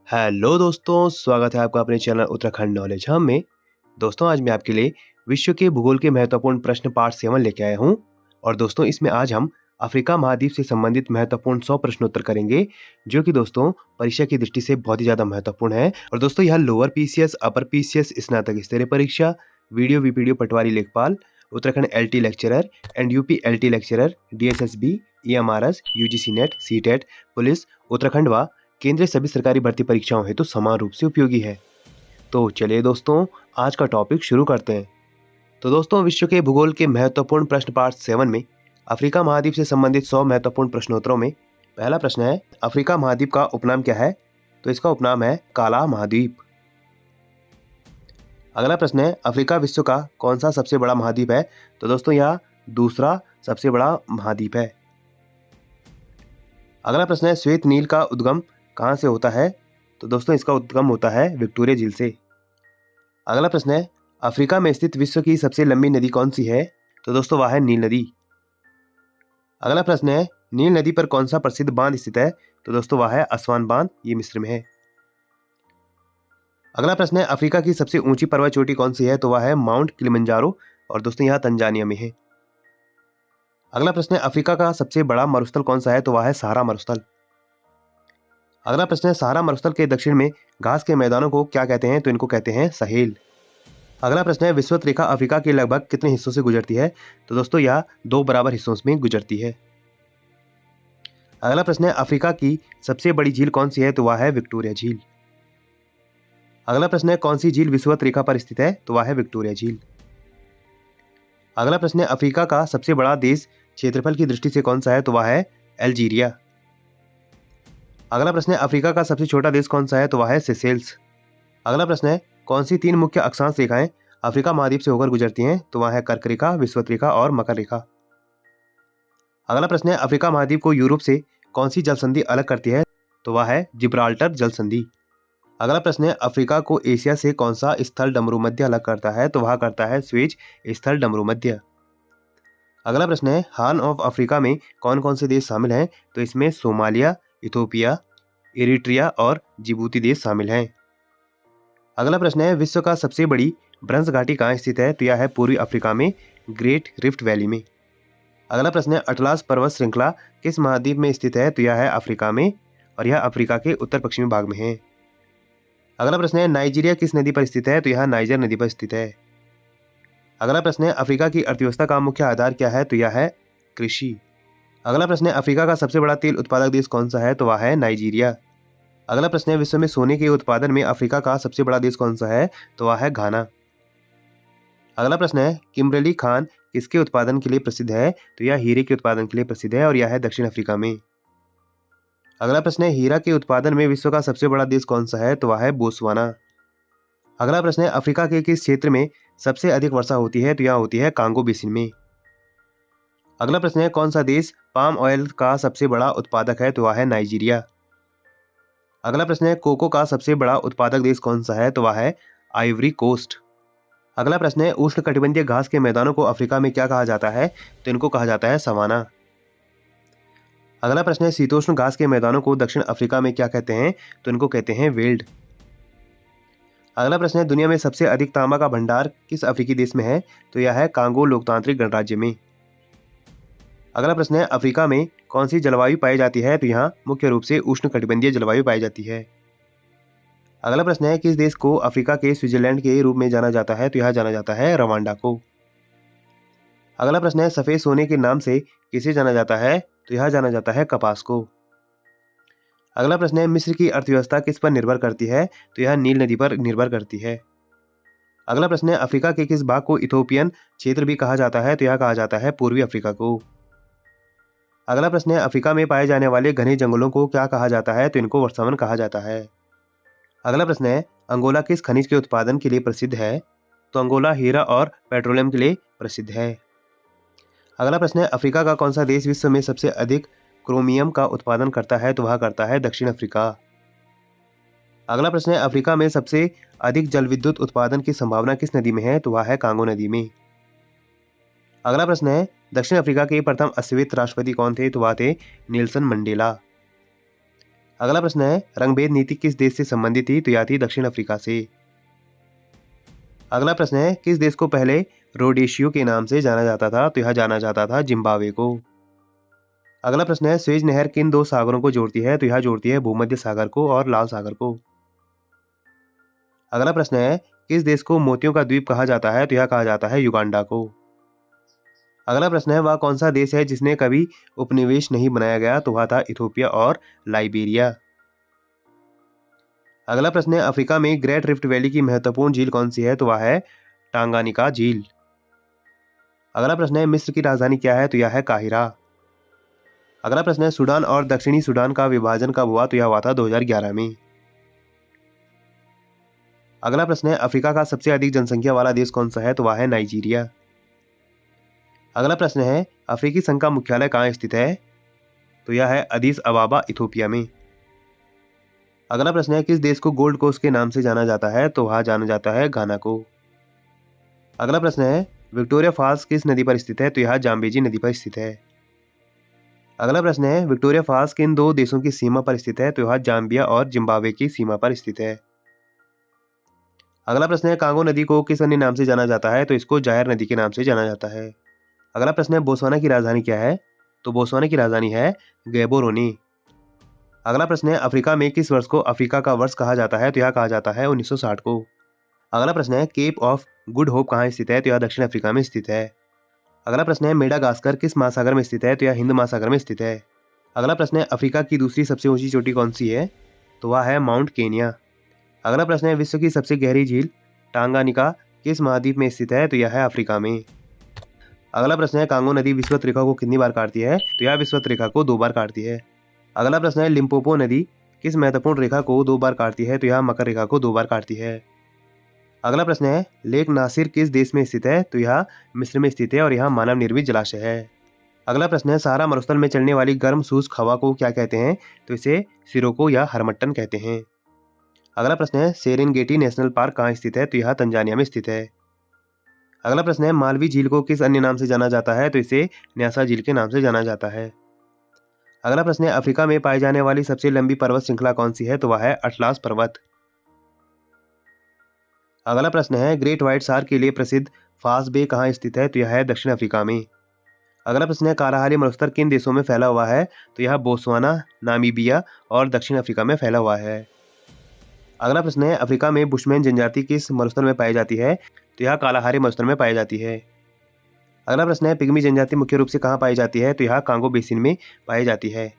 Hello दोस्तों, स्वागत है आपका अपने चैनल उत्तराखंड नॉलेज हम में। दोस्तों, आज मैं आपके लिए विश्व के भूगोल के महत्वपूर्ण प्रश्न पार्ट 7 लेके आया हूँ। और दोस्तों, इसमें आज हम अफ्रीका महाद्वीप से संबंधित महत्वपूर्ण 100 प्रश्नोत्तर करेंगे, जो कि दोस्तों परीक्षा की दृष्टि से बहुत ही ज़्यादा महत्वपूर्ण है। और दोस्तों, यह लोअर पीसीएस, अपर पीसीएस, स्नातक स्तरीय परीक्षा, वीडियो वीपीडीओ पटवारी लेखपाल, Uttarakhand LT lecturer and UP LT lecturer, DSSB, EMRS, UGC net, CTET, police, Uttarakhand व केंद्रीय सभी सरकारी भर्ती परीक्षाओं हेतु समान रूप से उपयोगी है। तो चलिए दोस्तों, आज का टॉपिक शुरू करते हैं। तो दोस्तों, विश्व के भूगोल के महत्वपूर्ण प्रश्न पार्ट 7 में अफ्रीका महाद्वीप से संबंधित 100 महत्वपूर्ण प्रश्नोत्तरों में पहला प्रश्न है, अफ्रीका महाद्वीप का उपनाम क्या है? तो इसका उपनाम है काला महाद्वीप। अगला प्रश्न है, अफ्रीका विश्व का कौन सा सबसे बड़ा महाद्वीप है? तो दोस्तों, यह दूसरा सबसे बड़ा महाद्वीप है। अगला प्रश्न है, श्वेत नील का उद्गम कहाँ से होता है? तो दोस्तों, इसका उद्गम होता है विक्टोरिया झील से। अगला प्रश्न है, अफ्रीका में स्थित विश्व की सबसे लंबी नदी कौन सी है? तो दोस्तों, वह है नील नदी। अगला प्रश्न है, नील नदी पर कौन सा प्रसिद्ध बांध स्थित है? तो दोस्तों, वह है असवान बांध, ये मिस्र में है। अगला प्रश्न है, अफ्रीका की सबसे ऊंची पर्वत चोटी कौन सी है? तो वह है माउंट किलिमंजारो, और दोस्तों यह तंजानिया में है। अगला प्रश्न है, अफ्रीका का सबसे बड़ा मरुस्थल कौन सा है? तो वह है सहारा मरुस्थल। अगला प्रश्न है, सहारा मरुस्थल के दक्षिण में घास के मैदानों को क्या कहते हैं? तो इनको कहते हैं सहेल। अगला प्रश्न है, विषुवत रेखा अफ्रीका के लगभग कितने हिस्सों से गुजरती है? तो दोस्तों, यह 2 बराबर हिस्सों में गुजरती है। अगला प्रश्न है, अफ्रीका की सबसे बड़ी झील कौन सी है? तो वह है विक्टोरिया झील। अगला प्रश्न है, कौन सी झील विषुवत रेखा पर स्थित है? तो वह है विक्टोरिया झील। अगला प्रश्न है, अफ्रीका का सबसे बड़ा देश क्षेत्रफल की दृष्टि से कौन सा है? तो वह है अल्जीरिया। अगला प्रश्न है, अफ्रीका का सबसे छोटा देश कौन सा है? तो वह है सेशेल्स। अगला प्रश्न है, कौन सी 3 मुख्य अक्षांश रेखाएं अफ्रीका महाद्वीप से होकर गुजरती हैं? तो वह है कर्क रेखा, विषुवत रेखा और मकर रेखा। अगला प्रश्न है, अफ्रीका महाद्वीप को यूरोप से कौन सी जल संधि अलग करती है? तो वह है जिब्राल्टर जल संधि। अगला प्रश्न है, अफ्रीका को एशिया से कौन सा स्थल डमरू मध्य अलग करता है? तो वह करता है स्वेज स्थल डमरू मध्य। अगला प्रश्न है, हॉर्न ऑफ अफ्रीका में कौन कौन से देश शामिल हैं? तो इसमें सोमालिया, इथोपिया, इरिट्रिया और जिबूती देश शामिल हैं। अगला प्रश्न है, विश्व का सबसे बड़ी भ्रंश घाटी कहाँ स्थित है? तो यह है पूर्वी अफ्रीका में ग्रेट रिफ्ट वैली में। अगला प्रश्न है, अटलास पर्वत श्रृंखला किस महाद्वीप में स्थित है? तो यह है अफ्रीका में, और यह अफ्रीका के उत्तर पश्चिमी भाग में है। अगला प्रश्न है, नाइजीरिया किस नदी पर स्थित है? तो यह नाइजर नदी पर स्थित है। अगला प्रश्न है, अफ्रीका की अर्थव्यवस्था का मुख्य आधार क्या है? तो यह है कृषि। अगला प्रश्न है, अफ्रीका का सबसे बड़ा तेल उत्पादक देश कौन सा है? तो वह है नाइजीरिया। अगला प्रश्न है, विश्व में सोने के उत्पादन में अफ्रीका का सबसे बड़ा देश कौन सा है? तो वह है घाना। अगला प्रश्न है, किम्बरली खान किसके उत्पादन के लिए प्रसिद्ध है? तो यह हीरे के उत्पादन के लिए प्रसिद्ध है, और यह है दक्षिण अफ्रीका में। अगला प्रश्न है, हीरा के उत्पादन में विश्व का सबसे बड़ा देश कौन सा है? तो वह है बोत्सवाना। अगला प्रश्न है, अफ्रीका के किस क्षेत्र में सबसे अधिक वर्षा होती है? तो यह होती है कांगो बेसिन में। अगला प्रश्न है, कौन सा देश पाम ऑयल का सबसे बड़ा उत्पादक है? तो वह है नाइजीरिया। अगला प्रश्न है, कोको का सबसे बड़ा उत्पादक देश कौन सा है? तो वह है आइवरी कोस्ट। अगला प्रश्न है, उष्णकटिबंधीय घास के मैदानों को अफ्रीका में क्या कहा जाता है? तो इनको कहा जाता है सवाना। अगला प्रश्न है, शीतोष्ण घास के मैदानों को दक्षिण अफ्रीका में क्या कहते हैं? तो इनको कहते हैं वेल्ड। अगला प्रश्न है, दुनिया में सबसे अधिक तांबा का भंडार किस अफ्रीकी देश में है? तो यह है कांगो लोकतांत्रिक गणराज्य में। अगला प्रश्न है, अफ्रीका में कौन सी जलवायु पाई जाती है? तो यहाँ मुख्य रूप से उष्णकटिबंधीय जलवायु पाई जाती है। अगला प्रश्न है, किस देश को अफ्रीका के स्विट्जरलैंड के रूप में जाना जाता है? तो यह जाना जाता है रवांडा को। अगला प्रश्न है, सफेद सोने के नाम से किसे जाना जाता है? तो यह जाना जाता है कपास को। अगला प्रश्न है, मिस्र की अर्थव्यवस्था किस पर निर्भर करती है? तो यह नील नदी पर निर्भर करती है। अगला प्रश्न है, अफ्रीका के किस भाग को इथोपियन क्षेत्र भी कहा जाता है? तो यह कहा जाता है पूर्वी अफ्रीका को। अगला प्रश्न है, अफ्रीका में पाए जाने वाले घने जंगलों को क्या कहा जाता है? तो इनको वर्षावन कहा जाता है। अगला प्रश्न है, अंगोला किस खनिज के उत्पादन के लिए प्रसिद्ध है? तो अंगोला हीरा और पेट्रोलियम के लिए प्रसिद्ध है। अगला प्रश्न है, अफ्रीका का कौन सा देश विश्व में सबसे अधिक क्रोमियम का उत्पादन करता है? तो वह करता है दक्षिण अफ्रीका। अगला प्रश्न है, अफ्रीका में सबसे अधिक जल विद्युत उत्पादन की संभावना किस नदी में है? तो वह है कांगो नदी में। अगला प्रश्न है, दक्षिण अफ्रीका के प्रथम अश्वेत राष्ट्रपति कौन थे? तो वह थे नेल्सन मंडेला। अगला प्रश्न है रंगभेद नीति किस देश से संबंधित थी? तो यह थी दक्षिण अफ्रीका से। अगला प्रश्न है किस देश को पहले रोडेशियो के नाम से जाना जाता था? तो यह जाना जाता था जिम्बाब्वे को। अगला प्रश्न है स्वेज नहर किन दो सागरों को जोड़ती है? तो यह जोड़ती है भूमध्य सागर को और लाल सागर को। अगला प्रश्न है किस देश को मोतियों का द्वीप कहा जाता है? तो यह कहा जाता है युगांडा को। अगला प्रश्न है वह कौन सा देश है जिसने कभी उपनिवेश नहीं बनाया गया? तो वह था इथोपिया और लाइबेरिया। अगला प्रश्न है अफ्रीका में ग्रेट रिफ्ट वैली की महत्वपूर्ण झील कौन सी है? तो वह है टांगानिका झील। अगला प्रश्न है मिस्र की राजधानी क्या है? तो यह है काहिरा। अगला प्रश्न है सूडान और दक्षिणी सूडान का विभाजन कब हुआ? तो यह हुआ था 2011 में। अगला प्रश्न है अफ्रीका का सबसे अधिक जनसंख्या वाला देश कौन सा है? तो वह है नाइजीरिया। अगला प्रश्न है अफ्रीकी संघ का मुख्यालय कहाँ स्थित है? तो यह है अदीस अबाबा इथोपिया में। अगला प्रश्न है किस देश को गोल्ड कोस्ट के नाम से जाना जाता है? तो वह जाना जाता है घाना को। अगला प्रश्न है विक्टोरिया फॉल्स किस नदी पर स्थित है? तो यह जाम्बेजी नदी पर स्थित है। अगला प्रश्न है विक्टोरिया फॉल्स किन दो देशों की सीमा पर स्थित है? तो यह जाम्बिया और जिम्बाब्वे की सीमा पर स्थित है। अगला प्रश्न है कांगो नदी को किस अन्य नाम से जाना जाता है? तो इसको जायर नदी के नाम से जाना जाता है। अगला प्रश्न है बोत्सवाना की राजधानी क्या है? तो बोत्सवाना की राजधानी है गैबोरोनी। अगला प्रश्न है अफ्रीका में किस वर्ष को अफ्रीका का वर्ष कहा जाता है? तो यह कहा जाता है 1960 को। अगला प्रश्न है केप ऑफ गुड होप कहाँ स्थित है? तो यह दक्षिण अफ्रीका में स्थित है। अगला प्रश्न है मेडागास्कर किस महासागर में स्थित है? तो यह हिंद महासागर में स्थित है। अगला प्रश्न है अफ्रीका की दूसरी सबसे ऊंची चोटी कौन सी है? तो वह है माउंट केनिया। अगला प्रश्न है विश्व की सबसे गहरी झील टांगानिका किस महाद्वीप में स्थित है? तो यह है अफ्रीका में। अगला प्रश्न है कांगो नदी विषुवत रेखा को कितनी बार काटती है? तो यह विषुवत रेखा को 2 बार काटती है। अगला प्रश्न है लिम्पोपो नदी किस महत्वपूर्ण रेखा को 2 बार काटती है? तो यह मकर रेखा को 2 बार काटती है। अगला प्रश्न है लेक नासिर किस देश में स्थित है? तो यह मिस्र में स्थित है और यह मानव निर्मित जलाशय है। अगला प्रश्न है सहारा मरुस्थल में चलने वाली गर्म शुष्क हवा को क्या कहते हैं? तो इसे सिरोको या हरमट्टन कहते हैं। अगला प्रश्न है सेरेनगेटी नेशनल पार्क कहाँ स्थित है? तो यह तंजानिया में स्थित है। अगला प्रश्न है मालवी झील को किस अन्य नाम से जाना जाता है? तो इसे न्यासा झील के नाम से जाना जाता है। अगला प्रश्न है अफ्रीका में पाई जाने वाली सबसे लंबी पर्वत श्रृंखला कौन सी है? तो वह है अटलास पर्वत। अगला प्रश्न है ग्रेट व्हाइट शार्क के लिए प्रसिद्ध फास बे कहाँ स्थित है? तो यह है दक्षिण अफ्रीका में। अगला प्रश्न है कालाहारी मरुस्थल किन देशों में फैला हुआ है? तो यह बोत्सवाना, नामीबिया और दक्षिण अफ्रीका में फैला हुआ है। अगला प्रश्न है अफ्रीका में बुशमैन जनजाति किस मरुस्थल में पाई जाती है? तो यह कालाहारी मरुस्थल में पाई जाती है। अगला प्रश्न है पिग्मी जनजाति मुख्य रूप से कहाँ पाई जाती है? तो यह कांगो बेसिन में पाई जाती है।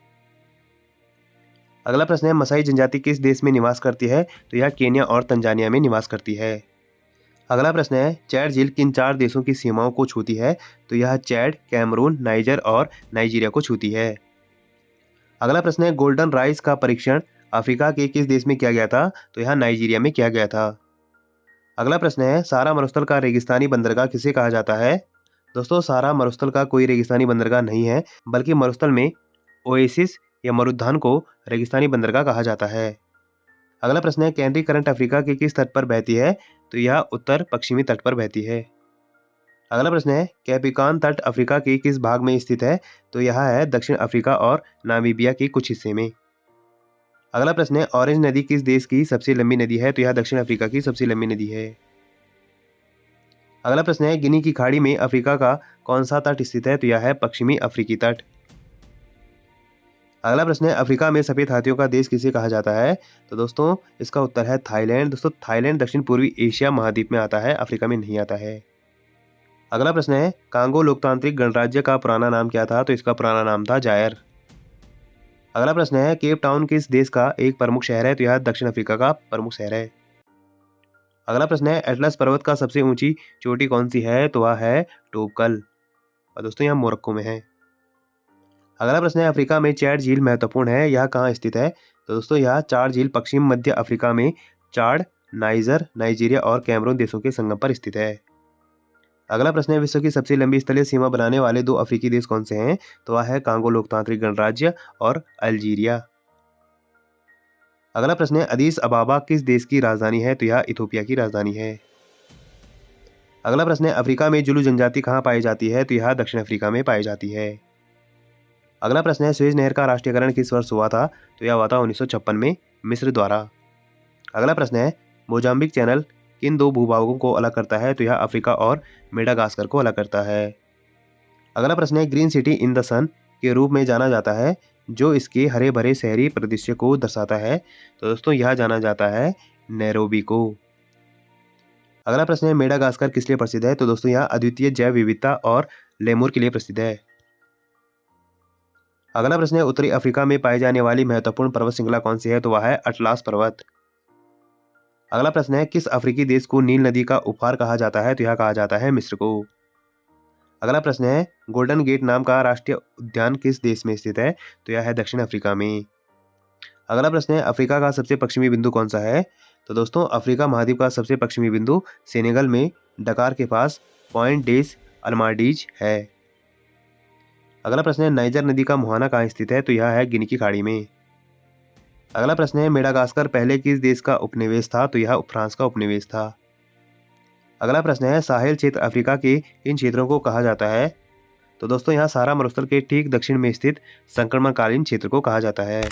अगला प्रश्न है मसाई जनजाति किस देश में निवास करती है? तो यह केन्या और तंजानिया में निवास करती है। अगला प्रश्न है चैड झील किन 4 देशों की सीमाओं को छूती है? तो यह चैड, कैमरून, नाइजर और नाइजीरिया को छूती है। अगला प्रश्न है गोल्डन राइस का परीक्षण अफ्रीका के किस देश में किया गया था? तो यह नाइजीरिया में किया गया था। अगला प्रश्न है सहारा मरुस्थल का रेगिस्तानी बंदरगाह किसे कहा जाता है? दोस्तों सहारा मरुस्थल का कोई रेगिस्तानी बंदरगाह नहीं है, बल्कि मरुस्थल में ओएसिस या मरुद्यान को रेगिस्तानी बंदरगाह कहा जाता है। अगला प्रश्न है कैनरी करंट अफ्रीका के किस तट पर बहती है? तो यह उत्तर पश्चिमी तट पर बहती है। अगला प्रश्न है कैपिकान तट अफ्रीका के किस भाग में स्थित है? तो यह है दक्षिण अफ्रीका और नामीबिया के कुछ हिस्से में। अगला प्रश्न है ऑरेंज नदी किस देश की सबसे लंबी नदी है? तो यह दक्षिण अफ्रीका की सबसे लंबी नदी है। अगला प्रश्न है गिनी की खाड़ी में अफ्रीका का कौन सा तट स्थित है? तो यह है पश्चिमी अफ्रीकी तट। अगला प्रश्न है अफ्रीका में सफेद हाथियों का देश किसे कहा जाता है? तो दोस्तों इसका उत्तर है थाईलैंड। दोस्तों थाईलैंड दक्षिण पूर्वी एशिया महाद्वीप में आता है, अफ्रीका में नहीं आता है। अगला प्रश्न है कांगो लोकतांत्रिक गणराज्य का पुराना नाम क्या था? तो इसका पुराना नाम था जायर। अगला प्रश्न है केप टाउन किस देश का एक प्रमुख शहर है? तो यह दक्षिण अफ्रीका का प्रमुख शहर है। अगला प्रश्न है एटलस पर्वत का सबसे ऊंची चोटी कौन सी है? तो वह है टोबकल और दोस्तों यह मोरक्को में है। अगला प्रश्न है अफ्रीका में चैड झील महत्वपूर्ण है, यह कहाँ स्थित है? तो दोस्तों यह चाड झील पश्चिम मध्य अफ्रीका में चाड, नाइजर, नाइजीरिया और कैमरून देशों के संगम पर स्थित है। अगला प्रश्न है विश्व की सबसे लंबी स्थलीय सीमा बनाने वाले 2 अफ्रीकी देश कौन से हैं? तो वह है कांगो लोकतांत्रिक गणराज्य और अल्जीरिया। अगला प्रश्न है अदीस अबाबा किस देश की राजधानी है? तो यह इथोपिया की राजधानी है। अगला प्रश्न है अफ्रीका में जुलू जनजाति कहाँ पाई जाती है? तो यह दक्षिण अफ्रीका में पाई जाती है। अगला प्रश्न है स्वेज नहर का राष्ट्रीयकरण किस वर्ष हुआ था? तो यह हुआ था 1956 में मिस्र द्वारा। अगला प्रश्न है मोजाम्बिक चैनल किन दो भूभागों को अलग करता है? तो यह अफ्रीका और मेडागास्कर को अलग करता है। अगला प्रश्न है ग्रीन सिटी इन द सन के रूप में जाना जाता है जो इसके हरे भरे शहरी परिदृश्य को दर्शाता है? तो दोस्तों यह जाना जाता है नैरोबी को। अगला प्रश्न है मेडागास्कर किस लिए प्रसिद्ध है? तो दोस्तों यह अद्वितीय जैव विविधता और लेमुर के लिए प्रसिद्ध है। अगला प्रश्न है उत्तरी अफ्रीका में पाई जाने वाली महत्वपूर्ण पर्वत श्रृंखला कौन सी है? तो वह है अटलास पर्वत। अगला प्रश्न है किस अफ्रीकी देश को नील नदी का उपहार कहा जाता है? तो यह कहा जाता है मिस्र को। अगला प्रश्न है गोल्डन गेट नाम का राष्ट्रीय उद्यान किस देश में स्थित है? तो यह है दक्षिण अफ्रीका में। अगला प्रश्न है अफ्रीका का सबसे पश्चिमी बिंदु कौन सा है? तो दोस्तों अफ्रीका महाद्वीप का सबसे पश्चिमी बिंदु सेनेगल में डकार के पास पॉइंट डेस अल्माडीज है। अगला प्रश्न है नाइजर नदी का मुहाना कहाँ स्थित है? तो यह है गिनी की खाड़ी में। अगला प्रश्न है मेडागास्कर पहले किस देश का उपनिवेश था? तो यह फ्रांस का उपनिवेश था। अगला प्रश्न है साहेल क्षेत्र अफ्रीका के इन क्षेत्रों को कहा जाता है? तो दोस्तों यहाँ सारा मरुस्थल के ठीक दक्षिण में स्थित संक्रमणकालीन क्षेत्र को कहा जाता है।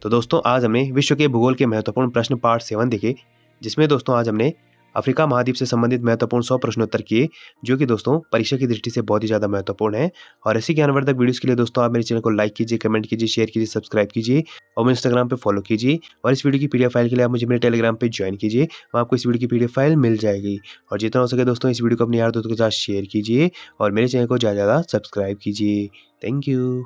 तो दोस्तों आज हमने विश्व के भूगोल के महत्वपूर्ण प्रश्न पार्ट 7 देखे, जिसमें दोस्तों आज हमने अफ्रीका महाद्वीप से संबंधित महत्वपूर्ण 100 प्रश्नोत्तर किए, जो कि दोस्तों परीक्षा की दृष्टि से बहुत ही ज़्यादा महत्वपूर्ण है। और ऐसी ज्ञानवर्धक वीडियोस के लिए दोस्तों आप मेरे चैनल को लाइक कीजिए, कमेंट कीजिए, शेयर कीजिए, सब्सक्राइब कीजिए और मेरे इंस्टाग्राम पे फॉलो कीजिए। और इस वीडियो की पीडीएफ फाइल के लिए आप मुझे मेरे टेलीग्राम पे ज्वाइन कीजिए, वहाँ आपको इस वीडियो की पीडीएफ फाइल मिल जाएगी। और जितना हो सके दोस्तों इस वीडियो को अपने यार दोस्तों के साथ शेयर कीजिए और मेरे चैनल को ज़्यादा से ज़्यादा सब्सक्राइब कीजिए। Thank you.